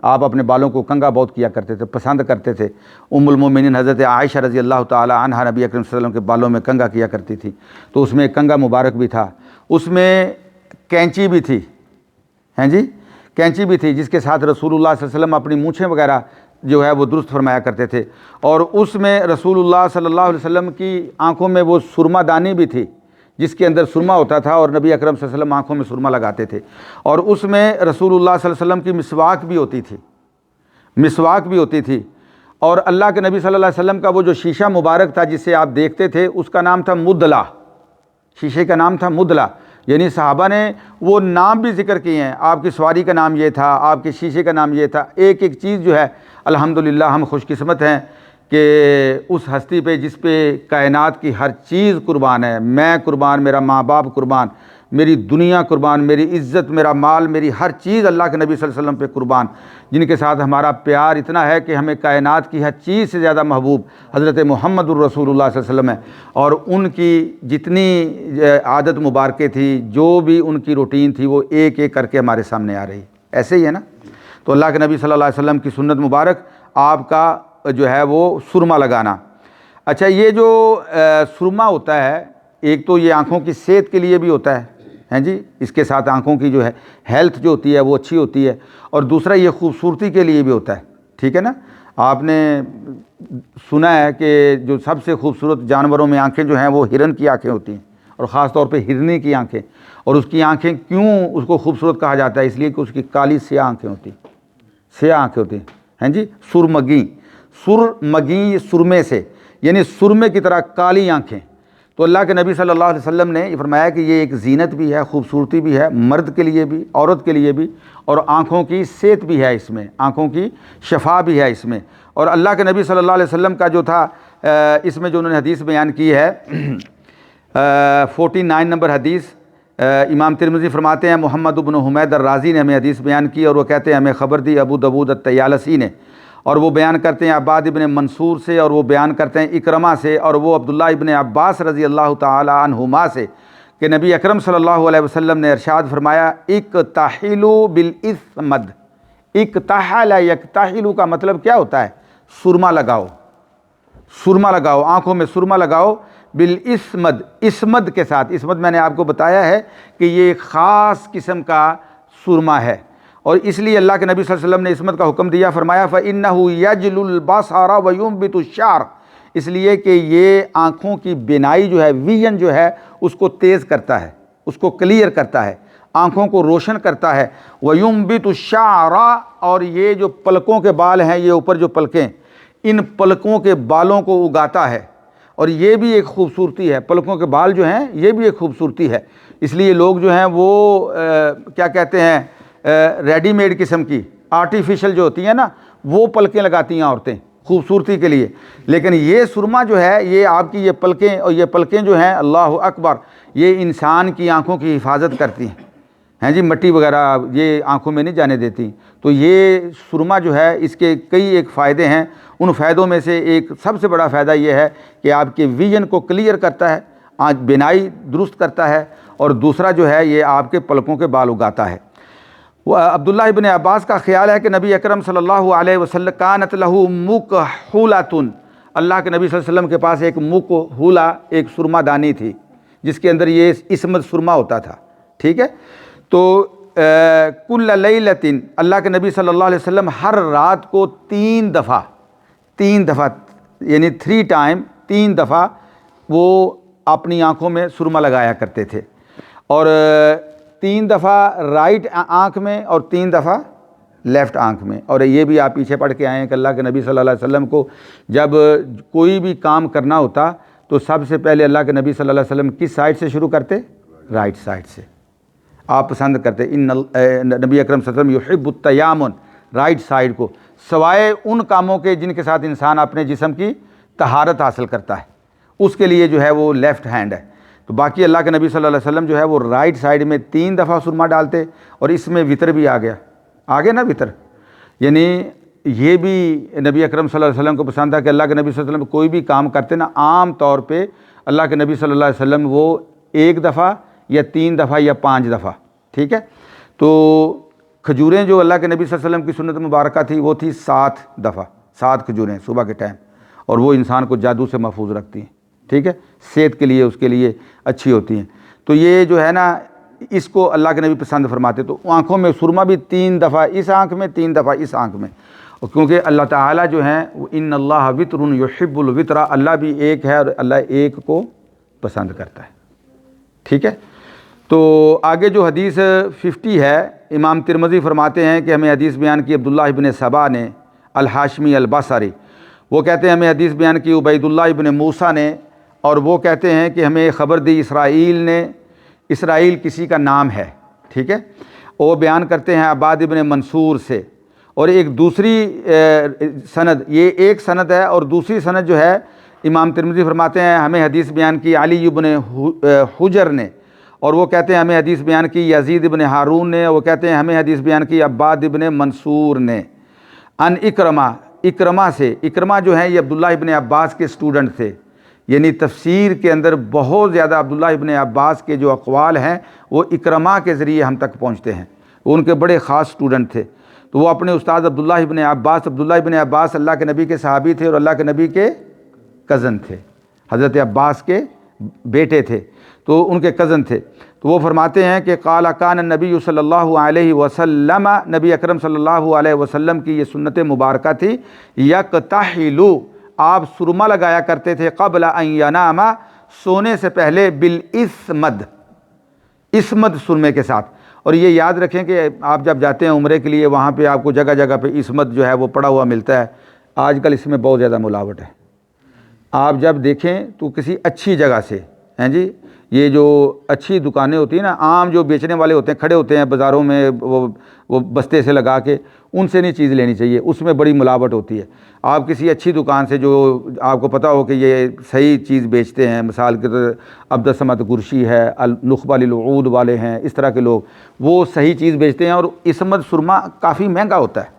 آپ اپنے بالوں کو کنگا بہت کیا کرتے تھے، پسند کرتے تھے۔ ام المومنین حضرت عائشہ رضی اللہ تعالی عنہا نبی اکرم صلی اللہ علیہ وسلم کے بالوں میں کنگا کیا کرتی تھی، تو اس میں کنگا مبارک بھی تھا، اس میں کینچی بھی تھی، ہیں جی کینچی بھی تھی، جس کے ساتھ رسول اللہ صلی اللہ علیہ وسلم اپنی مونچھیں وغیرہ جو ہے وہ درست فرمایا کرتے تھے، اور اس میں رسول اللہ صلی اللہ علیہ وسلم کی آنکھوں میں وہ سرما دانی بھی تھی جس کے اندر سرما ہوتا تھا، اور نبی اکرم صلی اللہ علیہ وسلم آنکھوں میں سرما لگاتے تھے، اور اس میں رسول اللہ صلی اللہ علیہ وسلم کی مسواک بھی ہوتی تھی، مسواک بھی ہوتی تھی، اور اللہ کے نبی صلی اللہ علیہ وسلم کا وہ جو شیشہ مبارک تھا جسے آپ دیکھتے تھے اس کا نام تھا مدلا، شیشے کا نام تھا مدلا، یعنی صحابہ نے وہ نام بھی ذکر کیے ہیں، آپ کی سواری کا نام یہ تھا، آپ کے شیشے کا نام یہ تھا، ایک ایک چیز جو ہے الحمدللہ ہم خوش قسمت ہیں کہ اس ہستی پہ جس پہ کائنات کی ہر چیز قربان ہے، میں قربان، میرا ماں باپ قربان، میری دنیا قربان، میری عزت، میرا مال، میری ہر چیز اللہ کے نبی صلی اللہ علیہ وسلم پہ قربان، جن کے ساتھ ہمارا پیار اتنا ہے کہ ہمیں کائنات کی ہر چیز سے زیادہ محبوب حضرت محمد الرسول اللہ صلی اللہ علیہ وسلم ہے، اور ان کی جتنی عادت مبارکیں تھی، جو بھی ان کی روٹین تھی، وہ ایک ایک کر کے ہمارے سامنے آ رہی، ایسے ہی ہے نا۔ تو اللہ کے نبی صلی اللہ علیہ وسلم کی سنت مبارک آپ کا جو ہے وہ سرما لگانا۔ اچھا، یہ جو سرما ہوتا ہے، ایک تو یہ آنکھوں کی صحت کے لیے بھی ہوتا ہے، ہیں جی، اس کے ساتھ آنکھوں کی جو ہے ہیلتھ جو ہوتی ہے وہ اچھی ہوتی ہے، اور دوسرا یہ خوبصورتی کے لیے بھی ہوتا ہے، ٹھیک ہے نا۔ آپ نے سنا ہے کہ جو سب سے خوبصورت جانوروں میں آنکھیں جو ہیں وہ ہرن کی آنکھیں ہوتی ہیں، اور خاص طور پہ ہرنی کی آنکھیں، اور اس کی آنکھیں کیوں اس کو خوبصورت کہا جاتا ہے؟ اس لیے کہ اس کی کالی سیاہ آنکھیں ہوتی ہیں، سیاہ آنکھیں ہوتی ہیں جی، سرمگی، سرمگی یہ سرمے سے، یعنی سرمے کی طرح کالی آنکھیں۔ تو اللہ کے نبی صلی اللہ علیہ وسلم نے یہ فرمایا کہ یہ ایک زینت بھی ہے، خوبصورتی بھی ہے، مرد کے لیے بھی، عورت کے لیے بھی، اور آنکھوں کی صحت بھی ہے اس میں، آنکھوں کی شفا بھی ہے اس میں۔ اور اللہ کے نبی صلی اللہ علیہ وسلم کا جو تھا اس میں جو انہوں نے حدیث بیان کی ہے 49 نمبر حدیث، امام ترمذی فرماتے ہیں محمد بن حمید الرازی نے ہمیں حدیث بیان کی، اور وہ کہتے ہیں ہمیں خبر دی ابو داؤد الطیالسی نے، اور وہ بیان کرتے ہیں عباد ابن منصور سے، اور وہ بیان کرتے ہیں اکرمہ سے، اور وہ عبداللہ ابن عباس رضی اللہ تعالی عنہما سے، کہ نبی اکرم صلی اللہ علیہ وسلم نے ارشاد فرمایا اکتحلوا بالاسمد۔ اکتحل یکتحل کا مطلب کیا ہوتا ہے؟ سرما لگاؤ، سرما لگاؤ، آنکھوں میں سرما لگاؤ، بالاسمد، اسمد کے ساتھ۔ اسمد میں نے آپ کو بتایا ہے کہ یہ ایک خاص قسم کا سرما ہے، اور اس لیے اللہ کے نبی صلی اللہ علیہ وسلم نے اسمت کا حکم دیا، فرمایا فَإِنَّهُ يَجْلُ الْبَصَرَ وَيُنْبِتُ الشَّعْرَ، اس لیے کہ یہ آنکھوں کی بینائی جو ہے، ویژن جو ہے، اس کو تیز کرتا ہے، اس کو کلیئر کرتا ہے، آنکھوں کو روشن کرتا ہے۔ وَيُنْبِتُ الشَّعْرَ، اور یہ جو پلکوں کے بال ہیں، یہ اوپر جو پلکیں، ان پلکوں کے بالوں کو اگاتا ہے، اور یہ بھی ایک خوبصورتی ہے، پلکوں کے بال جو ہیں یہ بھی ایک خوبصورتی ہے۔ اس لیے لوگ جو ہیں وہ کیا کہتے ہیں، ریڈی میڈ قسم کی آرٹیفیشل جو ہوتی ہیں نا، وہ پلکیں لگاتی ہیں عورتیں خوبصورتی کے لیے، لیکن یہ سرما جو ہے، یہ آپ کی یہ پلکیں، اور یہ پلکیں جو ہیں، اللہ اکبر، یہ انسان کی آنکھوں کی حفاظت کرتی ہیں جی، مٹی وغیرہ یہ آنکھوں میں نہیں جانے دیتی۔ تو یہ سرما جو ہے اس کے کئی ایک فائدے ہیں، ان فائدوں میں سے ایک سب سے بڑا فائدہ یہ ہے کہ آپ کے ویژن کو کلیئر کرتا ہے، بینائی درست کرتا ہے، اور دوسرا جو ہے یہ آپ کے پلکوں کے بال اگاتا ہے۔ وہ عبداللہ ابن عباس کا خیال ہے کہ نبی اکرم صلی اللہ علیہ وسلم کانت لہ مکحولۃ، اللہ کے نبی صلی اللہ علیہ وسلم کے پاس ایک مکحولہ، ایک سرما دانی تھی جس کے اندر یہ اسمت سرما ہوتا تھا، ٹھیک ہے۔ تو کل لیلۃ، اللہ کے نبی صلی اللہ علیہ وسلم ہر رات کو تین دفعہ یعنی 3 ٹائم، 3 دفعہ وہ اپنی آنکھوں میں سرما لگایا کرتے تھے، اور 3 دفعہ رائٹ آنکھ میں اور 3 دفعہ لیفٹ آنکھ میں۔ اور یہ بھی آپ پیچھے پڑھ کے آئے ہیں کہ اللہ کے نبی صلی اللہ علیہ وسلم کو جب کوئی بھی کام کرنا ہوتا تو سب سے پہلے اللہ کے نبی صلی اللہ علیہ وسلم کس سائڈ سے شروع کرتے؟ رائٹ سائڈ سے۔ آپ پسند کرتے، نبی اکرم صلی اللہ علیہ وسلم یحب التیامن، رائٹ سائڈ کو، سوائے ان کاموں کے جن کے ساتھ انسان اپنے جسم کی طہارت حاصل کرتا ہے، اس کے لیے جو ہے وہ لیفٹ ہینڈ ہے۔ تو باقی اللہ کے نبی صلی اللہ علیہ وسلم جو ہے وہ رائٹ سائڈ میں 3 دفعہ سرما ڈالتے، اور اس میں وطر بھی آ گیا نا وطر، یعنی یہ بھی نبی اکرم صلی اللہ علیہ وسلم کو پسند تھا کہ اللہ کے نبی صلی اللہ علیہ وسلم کوئی بھی کام کرتے نا، عام طور پہ اللہ کے نبی صلی اللہ علیہ وسلم وہ 1 دفعہ یا 3 دفعہ یا 5 دفعہ، ٹھیک ہے۔ تو کھجوریں جو اللہ کے نبی صلی اللہ علیہ وسلم کی سنت مبارکہ تھی وہ تھی 7 دفعہ، 7 کھجوریں صبح کے ٹائم، اور وہ انسان کو جادو سے محفوظ رکھتی ہیں، ٹھیک ہے، صحت کے لیے اس کے لیے اچھی ہوتی ہیں۔ تو یہ جو ہے نا اس کو اللہ کے نبی پسند فرماتے، تو آنکھوں میں سرما بھی 3 دفعہ اس آنکھ میں، 3 دفعہ اس آنکھ میں، اور کیونکہ اللہ تعالیٰ جو ہیں وہ ان اللہ وطر یحب الوطر، اللہ بھی ایک ہے اور اللہ ایک کو پسند کرتا ہے، ٹھیک ہے۔ تو آگے جو حدیث 50 ہے، امام ترمذی فرماتے ہیں کہ ہمیں حدیث بیان کی عبداللہ ابن سبا نے الحاشمی البصری، وہ کہتے ہیں ہمیں حدیث بیان کی عبید اللہ ابن موسیٰ نے، اور وہ کہتے ہیں کہ ہمیں خبر دی اسرائیل نے، اسرائیل کسی کا نام ہے، ٹھیک ہے، وہ بیان کرتے ہیں عباد ابن منصور سے، اور ایک دوسری سند، یہ ایک سند ہے اور دوسری سند جو ہے امام ترمذی فرماتے ہیں ہمیں حدیث بیان کی علی ابن حجر نے، اور وہ کہتے ہیں ہمیں حدیث بیان کی یزید ابن ہارون نے، وہ کہتے ہیں ہمیں حدیث بیان کی عباد ابن منصور نے، ان اکرمہ سے، اکرمہ جو ہیں یہ عبداللہ ابن عباس کے اسٹوڈنٹ تھے، یعنی تفسیر کے اندر بہت زیادہ عبداللہ ابن عباس کے جو اقوال ہیں وہ اکرمہ کے ذریعے ہم تک پہنچتے ہیں، وہ ان کے بڑے خاص اسٹوڈنٹ تھے۔ تو وہ اپنے استاد عبداللہ ابن عباس اللہ کے نبی کے صحابی تھے اور اللہ کے نبی کے کزن تھے، حضرت عباس کے بیٹے تھے، تو ان کے کزن تھے۔ تو وہ فرماتے ہیں کہ قال کان النبی صلی اللہ علیہ وسلم، نبی اکرم صلی اللہ علیہ وسلم کی یہ سنت مبارکہ تھی، یکتحلو، آپ سرما لگایا کرتے تھے، قبل ان ینام، سونے سے پہلے، بالاسمد، اسمد سرمے کے ساتھ۔ اور یہ یاد رکھیں کہ آپ جب جاتے ہیں عمرے کے لیے وہاں پہ آپ کو جگہ جگہ پہ اسمد جو ہے وہ پڑا ہوا ملتا ہے، آج کل اس میں بہت زیادہ ملاوٹ ہے۔ آپ جب دیکھیں تو کسی اچھی جگہ سے، ہیں جی، یہ جو اچھی دکانیں ہوتی ہیں نا، عام جو بیچنے والے ہوتے ہیں کھڑے ہوتے ہیں بازاروں میں وہ بستے سے لگا کے، ان سے نہیں چیز لینی چاہیے، اس میں بڑی ملاوٹ ہوتی ہے۔ آپ کسی اچھی دکان سے جو آپ کو پتہ ہو کہ یہ صحیح چیز بیچتے ہیں، مثال کے طور عبد الصمد قرشی ہے، النخبہ للعود والے ہیں، اس طرح کے لوگ وہ صحیح چیز بیچتے ہیں، اور اسمد سرما کافی مہنگا ہوتا ہے،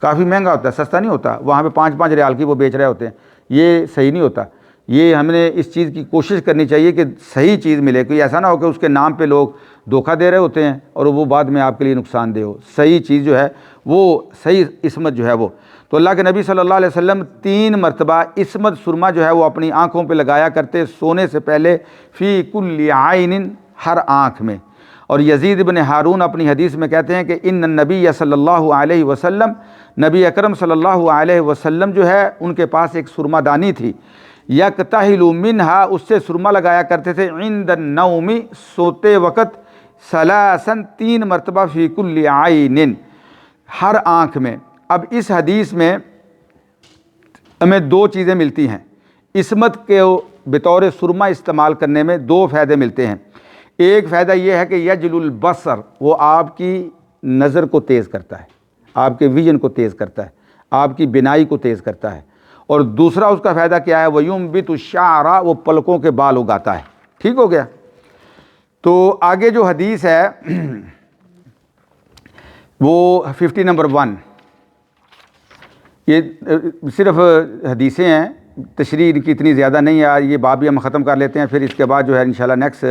کافی مہنگا ہوتا ہے، سستا نہیں ہوتا، وہاں پہ 5 ریال کی وہ بیچ رہے ہوتے ہیں، یہ صحیح نہیں ہوتا۔ یہ ہم نے اس چیز کی کوشش کرنی چاہیے کہ صحیح چیز ملے، کوئی ایسا نہ ہو کہ اس کے نام پہ لوگ دھوکہ دے رہے ہوتے ہیں اور وہ بعد میں آپ کے لیے نقصان دہ ہو۔ صحیح چیز جو ہے وہ صحیح اسمت جو ہے وہ، تو اللہ کے نبی صلی اللہ علیہ وسلم 3 مرتبہ اسمت سرما جو ہے وہ اپنی آنکھوں پہ لگایا کرتے سونے سے پہلے، فی کل عین، ہر آنکھ میں۔ اور یزید ابن ہارون اپنی حدیث میں کہتے ہیں کہ ان النبی صلی اللہ علیہ وسلم، نبی اکرم صلی اللہ علیہ وسلم جو ہے ان کے پاس ایک سرما دانی تھی، یکتحل منہا، اس سے سرما لگایا کرتے تھے، عند النوم، سوتے وقت، ثلاثاً، 3 مرتبہ، فی کل عین، ہر آنکھ میں۔ اب اس حدیث میں ہمیں 2 چیزیں ملتی ہیں، اسمت کے بطور سرما استعمال کرنے میں 2 فائدے ملتے ہیں۔ ایک فائدہ یہ ہے کہ یجل البصر، وہ آپ کی نظر کو تیز کرتا ہے، آپ کے ویژن کو تیز کرتا ہے، آپ کی بینائی کو تیز کرتا ہے۔ اور دوسرا اس کا فائدہ کیا ہے، وَيُنبِتُ الشَّعْرَ، وہ پلکوں کے بال اگاتا ہے، ٹھیک ہو گیا۔ تو آگے جو حدیث ہے وہ 50 نمبر 1، یہ صرف حدیثیں ہیں، تشریح کی اتنی زیادہ نہیں ہے، یہ باب بھی ہم ختم کر لیتے ہیں، پھر اس کے بعد جو ہے انشاءاللہ نیکسٹ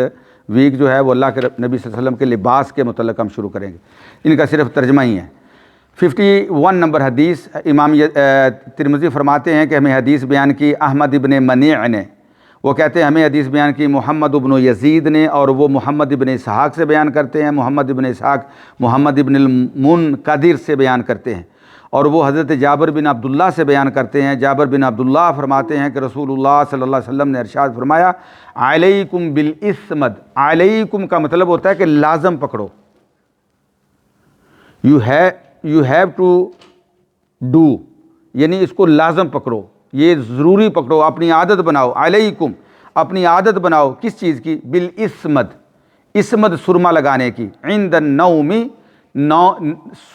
ویک جو ہے وہ اللہ کے نبی صلی اللہ علیہ وسلم کے لباس کے متعلق ہم شروع کریں گے، ان کا صرف ترجمہ ہی ہے۔ 51 نمبر حدیث، امام ترمذی فرماتے ہیں کہ ہمیں حدیث بیان کی احمد ابن منیع نے، وہ کہتے ہیں ہمیں حدیث بیان کی محمد ابن یزید نے، اور وہ محمد ابن اسحاق سے بیان کرتے ہیں، محمد ابن اسحاق محمد ابن المنقدر سے بیان کرتے ہیں، اور وہ حضرت جابر بن عبداللہ سے بیان کرتے ہیں۔ جابر بن عبداللہ فرماتے ہیں کہ رسول اللہ صلی اللہ علیہ وسلم نے ارشاد فرمایا، علیکم بالاسمد، علیکم کا مطلب ہوتا ہے کہ لازم پکڑو، یو ہیو ٹو ڈو، یعنی اس کو لازم پکڑو، یہ ضروری پکڑو، اپنی عادت بناؤ، علیکم، اپنی عادت بناؤ، کس چیز کی، بالاسمد، اسمد سرما لگانے کی، عند النوم،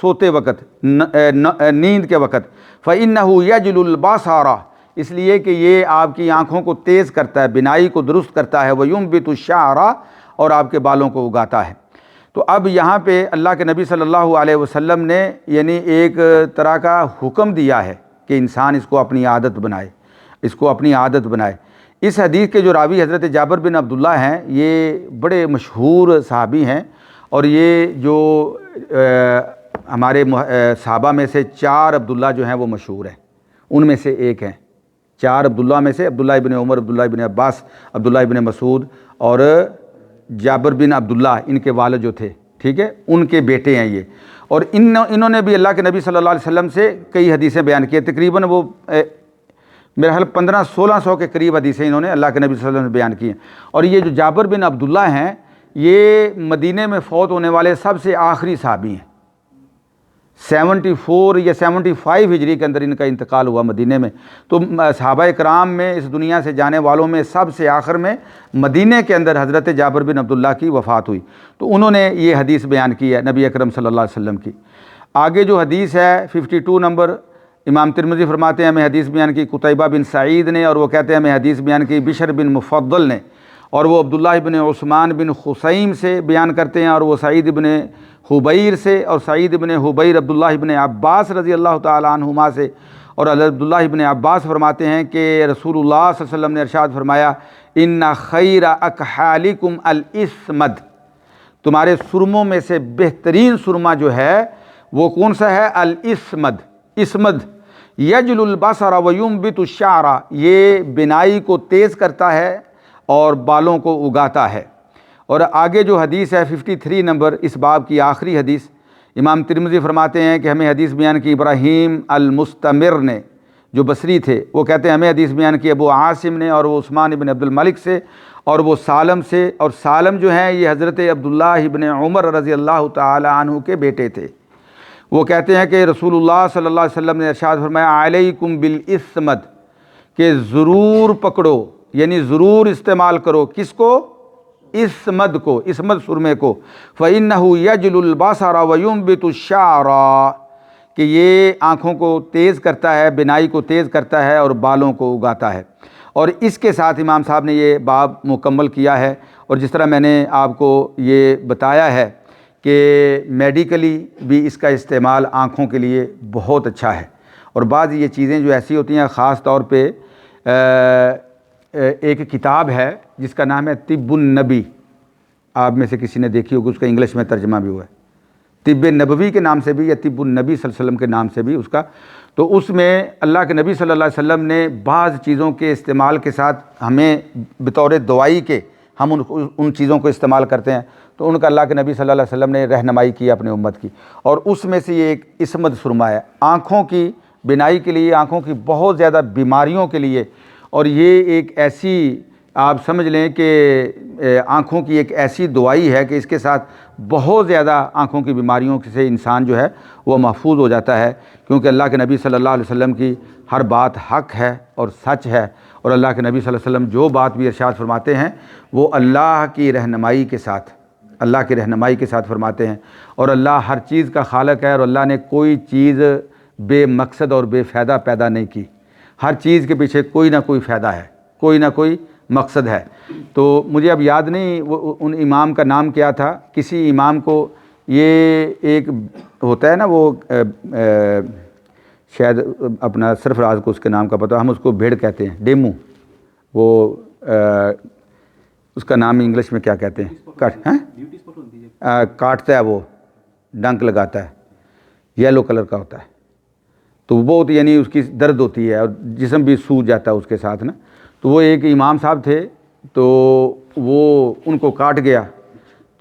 سوتے وقت، نیند کے وقت، فإنہ یجل البصر، اس لیے کہ یہ آپ کی آنکھوں کو تیز کرتا ہے، بینائی کو درست کرتا ہے، وَيُنبِتُ الشَّعْرَ، اور آپ کے بالوں کو اگاتا ہے۔ تو اب یہاں پہ اللہ کے نبی صلی اللہ علیہ وسلم نے یعنی ایک طرح کا حکم دیا ہے کہ انسان اس کو اپنی عادت بنائے، اس کو اپنی عادت بنائے۔ اس حدیث کے جو راوی حضرت جابر بن عبداللہ ہیں، یہ بڑے مشہور صحابی ہیں، اور یہ جو ہمارے صحابہ میں سے 4 عبداللہ جو ہیں وہ مشہور ہیں، ان میں سے ایک ہیں۔ 4 عبداللہ میں سے عبداللہ ابن عمر، عبداللہ ابن عباس، عبداللہ ابن مسعود اور جابر بن عبداللہ، ان کے والد جو تھے، ٹھیک ہے، ان کے بیٹے ہیں یہ۔ اور انہوں نے بھی اللہ کے نبی صلی اللہ علیہ وسلم سے کئی حدیثیں بیان کی، تقریباً وہ میرے خیال 1500-1600 کے قریب حدیثیں انہوں نے اللہ کے نبی صلی اللہ علیہ وسلم سے بیان کی ہیں۔ اور یہ جو جابر بن عبداللہ ہیں، یہ مدینے میں فوت ہونے والے سب سے آخری صحابی ہیں۔ 74 یا 75 ہجری کے اندر ان کا انتقال ہوا مدینے میں۔ تو صحابہ کرام میں اس دنیا سے جانے والوں میں سب سے آخر میں مدینے کے اندر حضرت جابر بن عبداللہ کی وفات ہوئی، تو انہوں نے یہ حدیث بیان کی ہے نبی اکرم صلی اللہ علیہ وسلم کی۔ آگے جو حدیث ہے 52 نمبر، امام ترمذی فرماتے ہیں ہمیں حدیث بیان کی قتیبہ بن سعید نے، اور وہ کہتے ہیں ہمیں حدیث بیان کی بشر بن مفضل نے، اور وہ عبداللہ ابن عثمان بن خثیم سے بیان کرتے ہیں، اور وہ سعید ابن حبیر سے، اور سعید ابن حبیر عبداللہ ابن عباس رضی اللہ تعالی عنہما سے۔ اور عبداللہ ابن عباس فرماتے ہیں کہ رسول اللہ صلی اللہ علیہ وسلم نے ارشاد فرمایا، ان خیر اکحالکم الاسمد، تمہارے سرموں میں سے بہترین سرما جو ہے وہ کون سا ہے؟ الاسمد، اسمد، یجل البصر وینبت الشعر، یہ بینائی کو تیز کرتا ہے اور بالوں کو اگاتا ہے۔ اور آگے جو حدیث ہے 53 نمبر، اس باب کی آخری حدیث، امام ترمذی فرماتے ہیں کہ ہمیں حدیث بیان کی ابراہیم المستمر نے، جو بصری تھے، وہ کہتے ہیں ہمیں حدیث بیان کی ابو عاصم نے، اور وہ عثمان ابن عبد الملک سے، اور وہ سالم سے، اور سالم جو ہیں یہ حضرت عبداللہ ابن عمر رضی اللہ تعالی عنہ کے بیٹے تھے۔ وہ کہتے ہیں کہ رسول اللہ صلی اللہ علیہ وسلم نے ارشاد فرمایا، علیکم بالاسمد، کہ ضرور پکڑو، یعنی ضرور استعمال کرو، کس کو؟ اسمد کو، اسمد سرمے کو، فَإِنَّهُ يَجْلُ الْبَصَرَ وَيُنبِتُ الشَّعْرَ، کہ یہ آنکھوں کو تیز کرتا ہے، بینائی کو تیز کرتا ہے اور بالوں کو اگاتا ہے۔ اور اس کے ساتھ امام صاحب نے یہ باب مکمل کیا ہے۔ اور جس طرح میں نے آپ کو یہ بتایا ہے کہ میڈیکلی بھی اس کا استعمال آنکھوں کے لیے بہت اچھا ہے، اور بعض یہ چیزیں جو ایسی ہوتی ہیں، خاص طور پہ ایک کتاب ہے جس کا نام ہے طب النبی، آپ میں سے کسی نے دیکھی ہوگی، اس کا انگلش میں ترجمہ بھی ہوا ہے، طب نبوی کے نام سے بھی یا طب النبی صلی اللہ علیہ وسلم کے نام سے بھی اس کا۔ تو اس میں اللہ کے نبی صلی اللہ علیہ وسلم نے بعض چیزوں کے استعمال کے ساتھ ہمیں بطور دوائی کے ہم ان چیزوں کو استعمال کرتے ہیں، تو ان کا اللہ کے نبی صلی اللہ علیہ وسلم نے رہنمائی کی اپنے امت کی، اور اس میں سے یہ ایک اسمد سرما ہے، آنکھوں کی بینائی کے لیے، آنکھوں کی بہت زیادہ بیماریوں کے لیے۔ اور یہ ایک ایسی، آپ سمجھ لیں کہ آنکھوں کی ایک ایسی دوائی ہے کہ اس کے ساتھ بہت زیادہ آنکھوں کی بیماریوں سے انسان جو ہے وہ محفوظ ہو جاتا ہے، کیونکہ اللہ کے نبی صلی اللہ علیہ وسلم کی ہر بات حق ہے اور سچ ہے، اور اللہ کے نبی صلی اللہ علیہ وسلم جو بات بھی ارشاد فرماتے ہیں وہ اللہ کی رہنمائی کے ساتھ، اللہ کی رہنمائی کے ساتھ فرماتے ہیں۔ اور اللہ ہر چیز کا خالق ہے، اور اللہ نے کوئی چیز بے مقصد اور بے فائدہ پیدا نہیں کی، ہر چیز کے پیچھے کوئی نہ کوئی فائدہ ہے، کوئی نہ کوئی مقصد ہے۔ تو مجھے اب یاد نہیں وہ ان امام کا نام کیا تھا، کسی امام کو یہ ایک ہوتا ہے نا، وہ شاید اپنا سرفراز کو اس کے نام کا پتہ، ہم اس کو بھیڑ کہتے ہیں، ڈیمو، وہ اس کا نام انگلش میں کیا کہتے ہیں؟ کاٹتا ہے، وہ ڈنک لگاتا ہے، یلو کلر کا ہوتا ہے، تو وہ بہت یعنی اس کی درد ہوتی ہے اور جسم بھی سوج جاتا ہے اس کے ساتھ نا۔ تو وہ ایک امام صاحب تھے، تو وہ ان کو کاٹ گیا،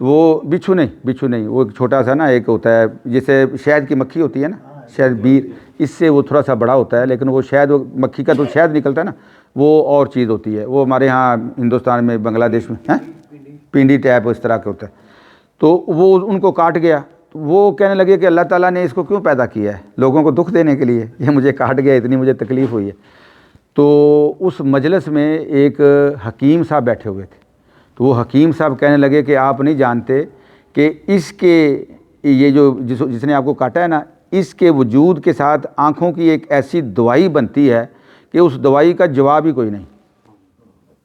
تو وہ بچھو نہیں، وہ ایک چھوٹا سا نا ایک ہوتا ہے جیسے شہد کی مکھی ہوتی ہے نا، شہد بیر، اس سے وہ تھوڑا سا بڑا ہوتا ہے، لیکن وہ شہد، وہ مکھی کا تو شہد نکلتا ہے نا، وہ اور چیز ہوتی ہے، وہ ہمارے ہاں ہندوستان میں، بنگلہ دیش میں پنڈی ٹائپ اس طرح کا ہوتا ہے۔ تو وہ ان کو کاٹ گیا، تو وہ کہنے لگے کہ اللہ تعالیٰ نے اس کو کیوں پیدا کیا ہے؟ لوگوں کو دکھ دینے کے لیے، یہ مجھے کاٹ گیا، اتنی مجھے تکلیف ہوئی ہے۔ تو اس مجلس میں ایک حکیم صاحب بیٹھے ہوئے تھے، تو وہ حکیم صاحب کہنے لگے کہ آپ نہیں جانتے کہ اس کے یہ جو جس نے آپ کو کاٹا ہے نا، اس کے وجود کے ساتھ آنکھوں کی ایک ایسی دوائی بنتی ہے کہ اس دوائی کا جواب ہی کوئی نہیں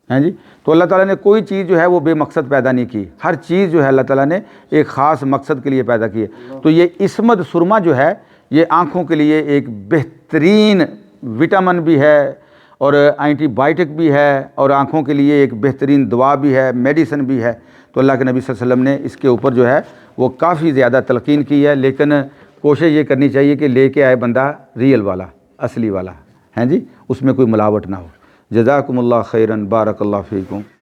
ہیں جی۔ تو اللہ تعالیٰ نے کوئی چیز جو ہے وہ بے مقصد پیدا نہیں کی، ہر چیز جو ہے اللہ تعالیٰ نے ایک خاص مقصد کے لیے پیدا کی ہے۔ تو یہ عصمت سرما جو ہے یہ آنکھوں کے لیے ایک بہترین وٹامن بھی ہے اور اینٹی بائیوٹک بھی ہے اور آنکھوں کے لیے ایک بہترین دوا بھی ہے، میڈیسن بھی ہے۔ تو اللہ کے نبی صلی اللہ علیہ وسلم نے اس کے اوپر جو ہے وہ کافی زیادہ تلقین کی ہے، لیکن کوشش یہ کرنی چاہیے کہ لے کے آئے بندہ ریئل والا، اصلی والا، ہیں جی، اس میں کوئی ملاوٹ نہ ہو۔ جزاکم اللہ خیراً، بارک اللہ فیکم۔